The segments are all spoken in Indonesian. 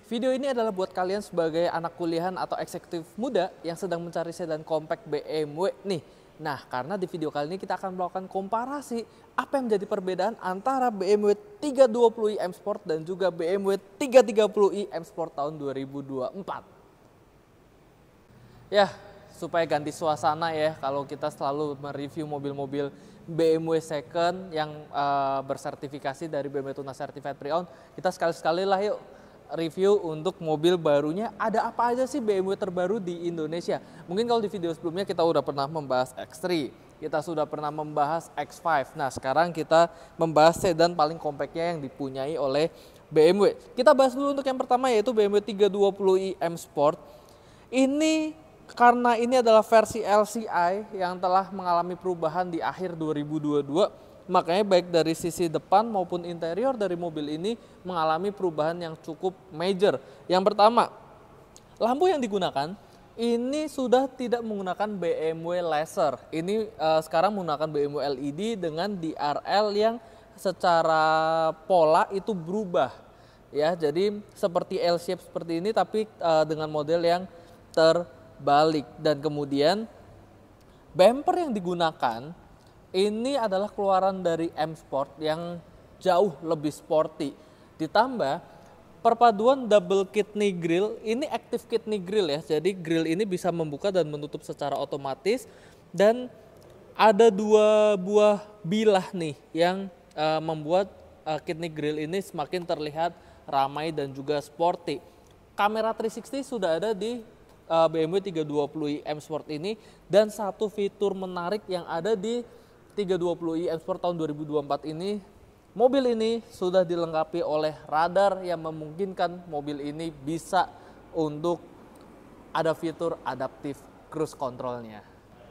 Video ini adalah buat kalian sebagai anak kuliahan atau eksekutif muda yang sedang mencari sedan compact BMW nih. Nah, karena di video kali ini kita akan melakukan komparasi apa yang menjadi perbedaan antara BMW 320i M Sport dan juga BMW 330i M Sport tahun 2024. Ya, supaya ganti suasana ya kalau kita selalu mereview mobil-mobil BMW second yang bersertifikasi dari BMW Tunas Certified Pre-Owned, kita sekali-sekali lah yuk review untuk mobil barunya. Ada apa aja sih BMW terbaru di Indonesia? Mungkin kalau di video sebelumnya kita udah pernah membahas X3, kita sudah pernah membahas X5. Nah, sekarang kita membahas sedan paling kompaknya yang dipunyai oleh BMW. Kita bahas dulu untuk yang pertama, yaitu BMW 320i M Sport. Ini karena ini adalah versi LCI yang telah mengalami perubahan di akhir 2022, makanya baik dari sisi depan maupun interior dari mobil ini mengalami perubahan yang cukup major. Yang pertama, lampu yang digunakan ini sudah tidak menggunakan BMW laser. Ini sekarang menggunakan BMW LED dengan DRL yang secara pola itu berubah. Ya, jadi seperti L-shape seperti ini tapi dengan model yang terbalik. Dan kemudian bumper yang digunakan ini adalah keluaran dari M Sport yang jauh lebih sporty. Ditambah perpaduan double kidney grille, ini active kidney grille ya. Jadi grille ini bisa membuka dan menutup secara otomatis. Dan ada dua buah bilah nih yang membuat kidney grille ini semakin terlihat ramai dan juga sporty. Kamera 360 sudah ada di BMW 320i M Sport ini. Dan satu fitur menarik yang ada di 320i M Sport tahun 2024 ini, mobil ini sudah dilengkapi oleh radar yang memungkinkan mobil ini bisa untuk ada fitur adaptive cruise controlnya.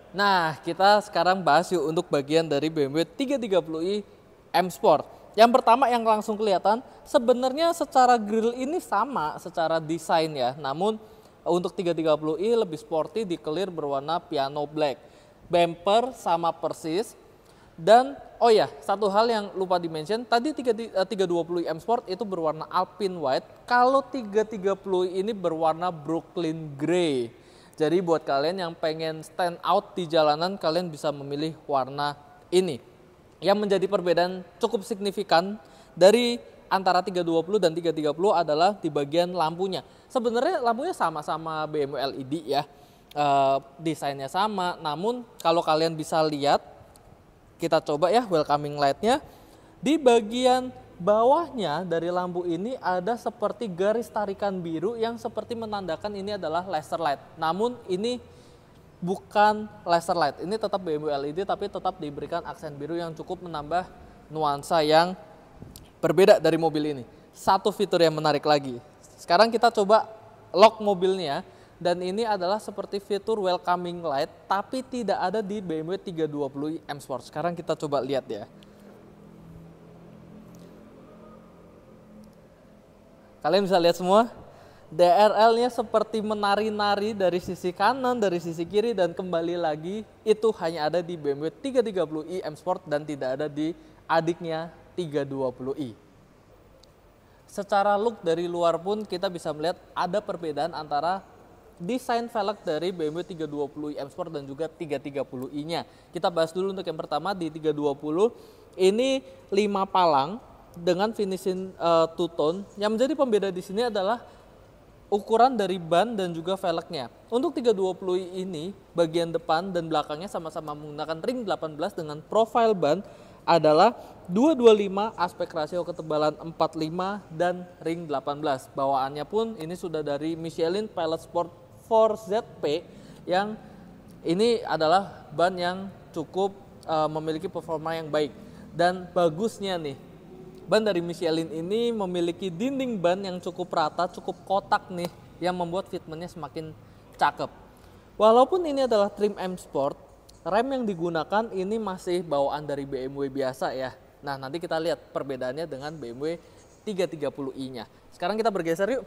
Nah, kita sekarang bahas yuk untuk bagian dari BMW 330i M Sport. Yang pertama yang langsung kelihatan, sebenarnya secara grill ini sama secara desain ya, namun untuk 330i lebih sporty, di clear berwarna piano black. Bumper sama persis. Dan oh ya, satu hal yang lupa di-mention, tadi 320i M Sport itu berwarna Alpine White, kalau 330i ini berwarna Brooklyn Grey. Jadi buat kalian yang pengen stand out di jalanan, kalian bisa memilih warna ini. Yang menjadi perbedaan cukup signifikan dari antara 320 dan 330 adalah di bagian lampunya. Sebenarnya lampunya sama-sama BMW LED ya, desainnya sama, namun kalau kalian bisa lihat, kita coba ya welcoming light-nya. Di bagian bawahnya dari lampu ini ada seperti garis tarikan biru yang seperti menandakan ini adalah laser light. Namun ini bukan laser light, ini tetap BMW LED tapi tetap diberikan aksen biru yang cukup menambah nuansa yang berbeda dari mobil ini. Satu fitur yang menarik lagi. Sekarang kita coba lock mobilnya. Dan ini adalah seperti fitur welcoming light, tapi tidak ada di BMW 320i M Sport. Sekarang kita coba lihat ya. Kalian bisa lihat semua, DRL-nya seperti menari-nari dari sisi kanan, dari sisi kiri, dan kembali lagi itu hanya ada di BMW 330i M Sport dan tidak ada di adiknya 320i. Secara look dari luar pun kita bisa melihat ada perbedaan antara desain velg dari BMW 320i M Sport dan juga 330i-nya. Kita bahas dulu untuk yang pertama di 320. Ini 5 palang dengan finishing two tone. Yang menjadi pembeda di sini adalah ukuran dari ban dan juga velgnya. Untuk 320i ini bagian depan dan belakangnya sama-sama menggunakan ring 18 dengan profile ban adalah 225, aspek rasio ketebalan 45 dan ring 18. Bawaannya pun ini sudah dari Michelin Pilot Sport 4ZP yang ini adalah ban yang cukup memiliki performa yang baik. Dan bagusnya nih, ban dari Michelin ini memiliki dinding ban yang cukup rata, cukup kotak nih, yang membuat fitmentnya semakin cakep. Walaupun ini adalah trim M Sport, rem yang digunakan ini masih bawaan dari BMW biasa ya. Nah, nanti kita lihat perbedaannya dengan BMW 330i-nya. Sekarang kita bergeser yuk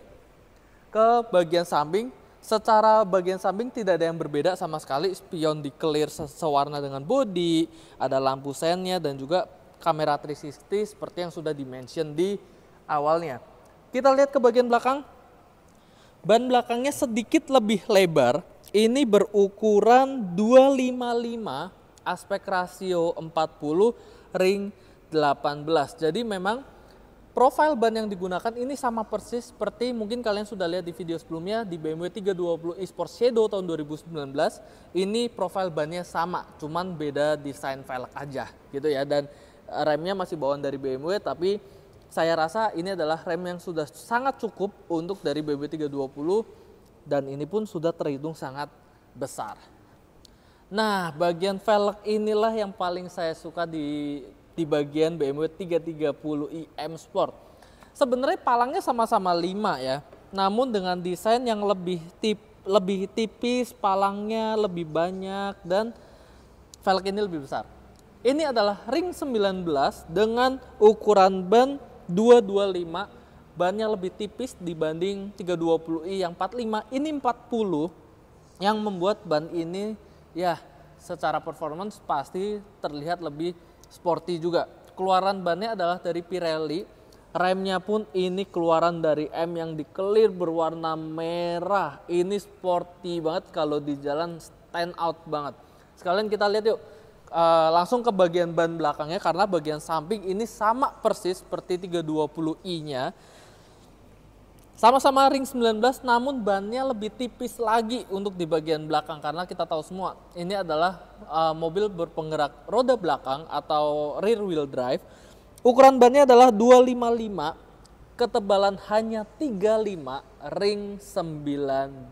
ke bagian samping. Secara bagian samping tidak ada yang berbeda sama sekali. Spion di clear sewarna dengan bodi, ada lampu sennya dan juga kamera 360 seperti yang sudah di-mention di awalnya. Kita lihat ke bagian belakang. Ban belakangnya sedikit lebih lebar. Ini berukuran 255, aspek rasio 40, ring 18. Jadi memang profil ban yang digunakan ini sama persis seperti mungkin kalian sudah lihat di video sebelumnya di BMW 320 eSport Shadow tahun 2019. Ini profil bannya sama, cuman beda desain velg aja gitu ya. Dan remnya masih bawaan dari BMW, tapi saya rasa ini adalah rem yang sudah sangat cukup untuk dari BMW 320 dan ini pun sudah terhitung sangat besar. Nah, bagian velg inilah yang paling saya suka di bagian BMW 330i M Sport. Sebenarnya palangnya sama-sama 5 ya, namun dengan desain yang lebih tipis, palangnya lebih banyak dan velg ini lebih besar. Ini adalah ring 19 dengan ukuran ban 225, bannya lebih tipis dibanding 320i yang 45, ini 40, yang membuat ban ini ya secara performance pasti terlihat lebih sporty juga. Keluaran bannya adalah dari Pirelli, remnya pun ini keluaran dari M yang dikelir berwarna merah. Ini sporty banget, kalau di jalan stand out banget. Sekalian kita lihat yuk. Langsung ke bagian ban belakangnya, karena bagian samping ini sama persis seperti 320i-nya. Sama-sama ring 19, namun bannya lebih tipis lagi untuk di bagian belakang, karena kita tahu semua ini adalah mobil berpenggerak roda belakang atau rear wheel drive. Ukuran bannya adalah 255, ketebalan hanya 35, ring 19.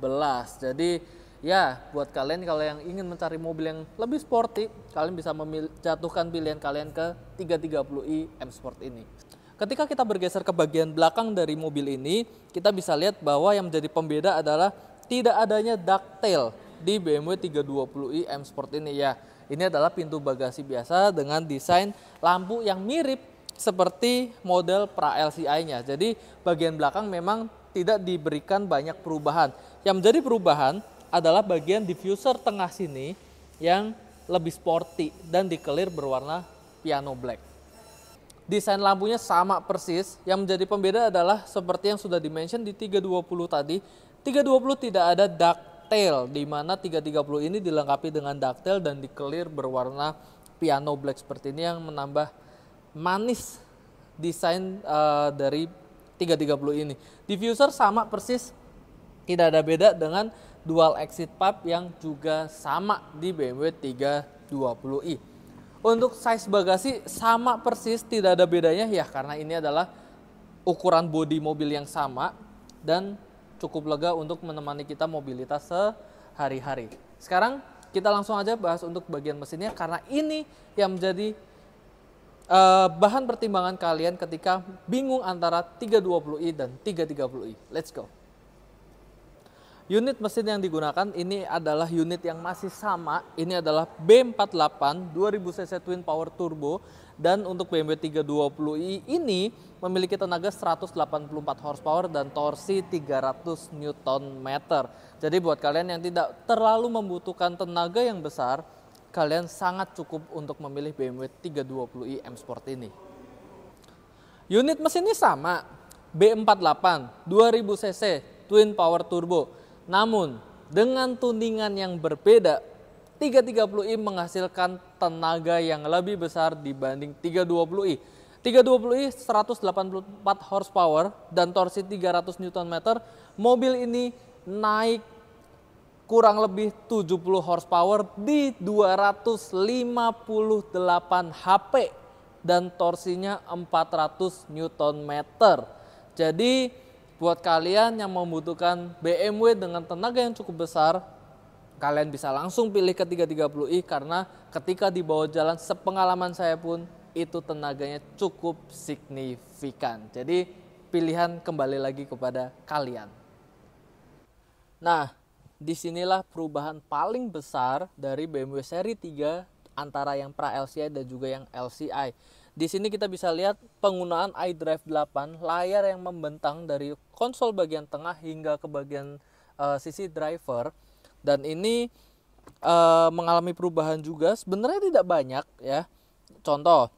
Jadi ya, buat kalian kalau yang ingin mencari mobil yang lebih sporty, kalian bisa jatuhkan pilihan kalian ke 330i M Sport ini. Ketika kita bergeser ke bagian belakang dari mobil ini, kita bisa lihat bahwa yang menjadi pembeda adalah tidak adanya ducktail di BMW 320i M Sport ini ya. Ini adalah pintu bagasi biasa dengan desain lampu yang mirip seperti model pra LCI-nya. Jadi bagian belakang memang tidak diberikan banyak perubahan. Yang menjadi perubahan adalah bagian diffuser tengah sini yang lebih sporty dan dikelir berwarna piano black. Desain lampunya sama persis, yang menjadi pembeda adalah seperti yang sudah dimention di 320 tadi. 320 tidak ada ducktail, di mana 330 ini dilengkapi dengan ducktail dan dikelir berwarna piano black seperti ini yang menambah manis desain dari 330 ini. Diffuser sama persis, tidak ada beda dengan dual exit pipe yang juga sama di BMW 320i. Untuk size bagasi sama persis, tidak ada bedanya ya, karena ini adalah ukuran bodi mobil yang sama dan cukup lega untuk menemani kita mobilitas sehari-hari. Sekarang kita langsung aja bahas untuk bagian mesinnya, karena ini yang menjadi bahan pertimbangan kalian ketika bingung antara 320i dan 330i. Let's go. Unit mesin yang digunakan ini adalah unit yang masih sama. Ini adalah B48 2000 cc twin power turbo, dan untuk BMW 320i ini memiliki tenaga 184 horsepower dan torsi 300 Nm. Jadi buat kalian yang tidak terlalu membutuhkan tenaga yang besar, kalian sangat cukup untuk memilih BMW 320i M Sport ini. Unit mesinnya sama, B48 2000 cc twin power turbo. Namun, dengan tuningan yang berbeda, 330i menghasilkan tenaga yang lebih besar dibanding 320i. 320i 184 horsepower dan torsi 300 Nm. Mobil ini naik kurang lebih 70 horsepower di 258 HP dan torsinya 400 Nm. Jadi buat kalian yang membutuhkan BMW dengan tenaga yang cukup besar, kalian bisa langsung pilih ke 330i, karena ketika di bawah jalan sepengalaman saya pun itu tenaganya cukup signifikan. Jadi pilihan kembali lagi kepada kalian. Nah, disinilah perubahan paling besar dari BMW seri 3 antara yang pra LCI dan juga yang LCI. Di sini kita bisa lihat penggunaan iDrive 8, layar yang membentang dari konsol bagian tengah hingga ke bagian sisi driver, dan ini mengalami perubahan juga. Sebenarnya tidak banyak ya. Contoh,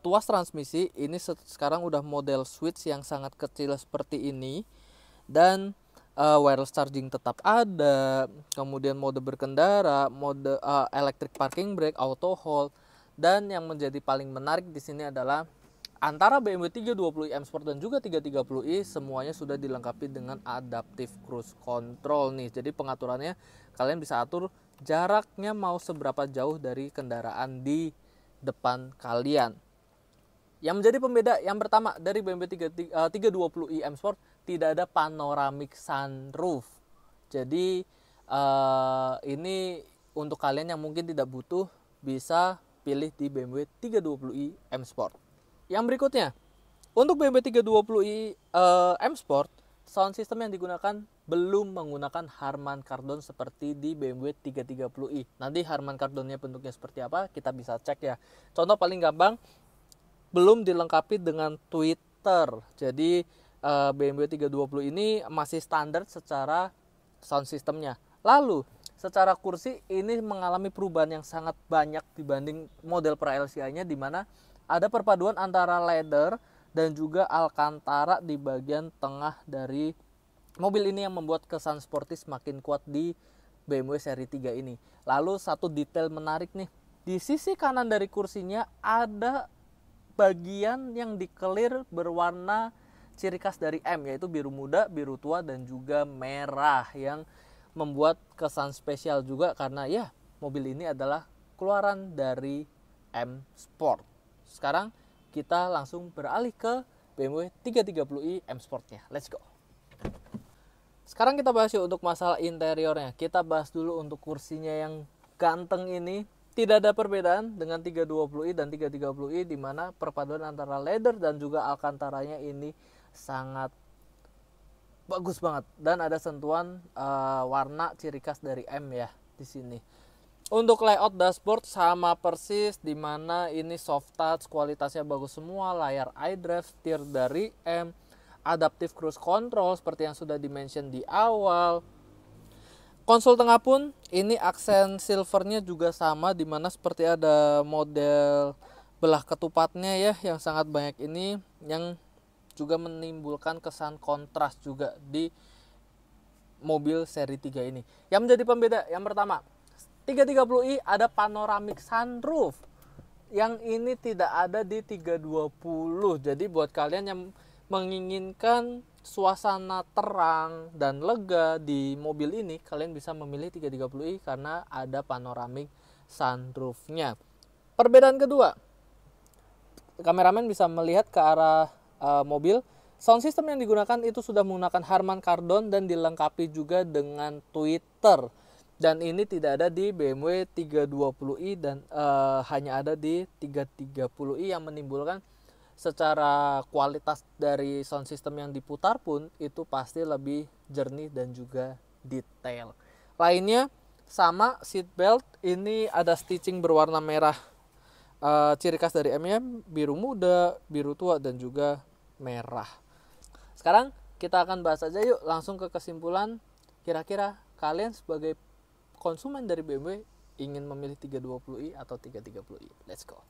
tuas transmisi ini sekarang udah model switch yang sangat kecil seperti ini, dan wireless charging tetap ada, kemudian mode berkendara, mode electric parking brake, auto hold, dan yang menjadi paling menarik di sini adalah antara BMW 320i M Sport dan juga 330i semuanya sudah dilengkapi dengan adaptive cruise control nih. Jadi pengaturannya kalian bisa atur jaraknya mau seberapa jauh dari kendaraan di depan kalian. Yang menjadi pembeda yang pertama dari BMW 320i M Sport, tidak ada panoramic sunroof. Jadi ini untuk kalian yang mungkin tidak butuh, bisa pilih di BMW 320i M Sport. Yang berikutnya, untuk BMW 320i M Sport, sound system yang digunakan belum menggunakan Harman Kardon seperti di BMW 330i. Nanti Harman Kardonnya bentuknya seperti apa, kita bisa cek ya. Contoh paling gampang, belum dilengkapi dengan tweeter. Jadi BMW 320 ini masih standar secara sound systemnya. Lalu secara kursi ini mengalami perubahan yang sangat banyak dibanding model pra-LCI-nya, di mana ada perpaduan antara leather dan juga alcantara di bagian tengah dari mobil ini yang membuat kesan sporty semakin kuat di BMW seri 3 ini. Lalu satu detail menarik nih, di sisi kanan dari kursinya ada bagian yang dikelir berwarna ciri khas dari M, yaitu biru muda, biru tua, dan juga merah, yang membuat kesan spesial juga karena ya mobil ini adalah keluaran dari M Sport. Sekarang kita langsung beralih ke BMW 330i M Sportnya. Let's go. Sekarang kita bahas yuk untuk masalah interiornya. Kita bahas dulu untuk kursinya yang ganteng ini. Tidak ada perbedaan dengan 320i dan 330i, di mana perpaduan antara leather dan juga alcantaranya ini sangat bagus banget, dan ada sentuhan warna ciri khas dari M ya di sini. Untuk layout dashboard sama persis, di mana ini soft touch, kualitasnya bagus semua, layar iDrive, setir dari M, adaptive cruise control seperti yang sudah dimention di awal. Konsol tengah pun ini aksen silvernya juga sama, dimana seperti ada model belah ketupatnya ya yang sangat banyak ini, yang juga menimbulkan kesan kontras juga di mobil seri 3 ini. Yang menjadi pembeda yang pertama, 330i ada panoramic sunroof, yang ini tidak ada di 320. Jadi buat kalian yang menginginkan suasana terang dan lega di mobil ini, kalian bisa memilih 330i karena ada panoramic sunroofnya. Perbedaan kedua, kameramen bisa melihat ke arah mobil. Sound system yang digunakan itu sudah menggunakan Harman Kardon dan dilengkapi juga dengan tweeter. Dan ini tidak ada di BMW 320i dan hanya ada di 330i, yang menimbulkan secara kualitas dari sound system yang diputar pun itu pasti lebih jernih dan juga detail. Lainnya sama, seat belt ini ada stitching berwarna merah, ciri khas dari M, biru muda, biru tua, dan juga merah. Sekarang kita akan bahas aja yuk langsung ke kesimpulan. Kira-kira kalian sebagai konsumen dari BMW ingin memilih 320i atau 330i? Let's go.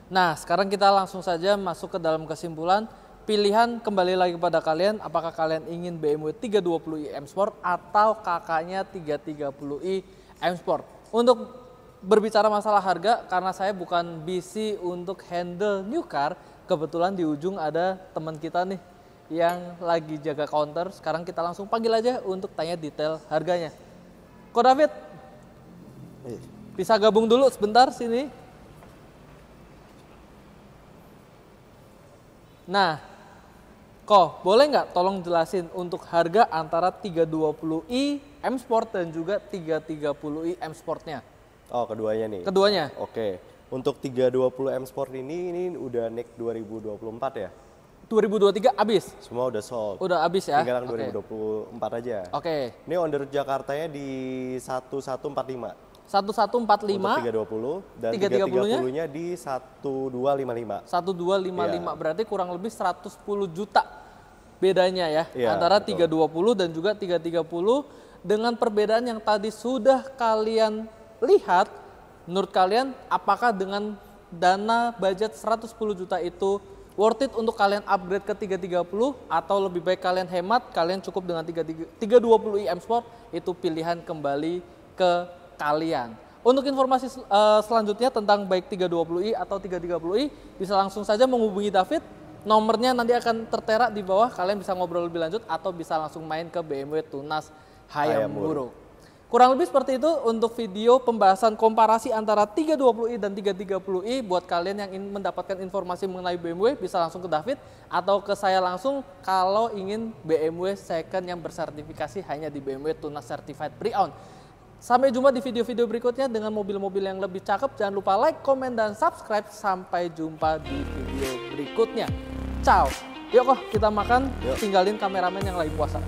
Nah, sekarang kita langsung saja masuk ke dalam kesimpulan. Pilihan kembali lagi kepada kalian, apakah kalian ingin BMW 320i M Sport atau kakaknya 330i M Sport. Untuk berbicara masalah harga, karena saya bukan busy untuk handle new car, kebetulan di ujung ada teman kita nih yang lagi jaga counter. Sekarang kita langsung panggil aja untuk tanya detail harganya. Ko David, bisa gabung dulu sebentar sini. Nah, Ko, boleh nggak tolong jelasin untuk harga antara 320i M Sport dan juga 330i M Sportnya? Oh, keduanya nih? Keduanya. Oke, untuk 320 M Sport ini udah naik 2024 ya? 2023 habis? Semua udah sold. Udah habis ya? Tinggal 2024 aja. Oke. Ini on the road Jakartanya di 1145. 1145 untuk 320 dan 330-nya di 1255. 1255 berarti kurang lebih 110 juta bedanya ya, antara betul. 320 dan juga 330. Dengan perbedaan yang tadi sudah kalian lihat, menurut kalian apakah dengan dana budget 110 juta itu worth it untuk kalian upgrade ke 330 atau lebih baik kalian hemat, kalian cukup dengan 320i M Sport, itu pilihan kembali ke kalian. Untuk informasi selanjutnya tentang baik 320i atau 330i, bisa langsung saja menghubungi David. Nomornya nanti akan tertera di bawah, kalian bisa ngobrol lebih lanjut atau bisa langsung main ke BMW Tunas Hayam Buruk. Kurang lebih seperti itu untuk video pembahasan komparasi antara 320i dan 330i. Buat kalian yang ingin mendapatkan informasi mengenai BMW, bisa langsung ke David atau ke saya langsung kalau ingin BMW second yang bersertifikasi hanya di BMW Tunas Certified Pre-Owned. Sampai jumpa di video-video berikutnya dengan mobil-mobil yang lebih cakep. Jangan lupa like, komen, dan subscribe. Sampai jumpa di video berikutnya. Ciao. Yuk kok kita makan, tinggalin kameramen yang lagi puasa.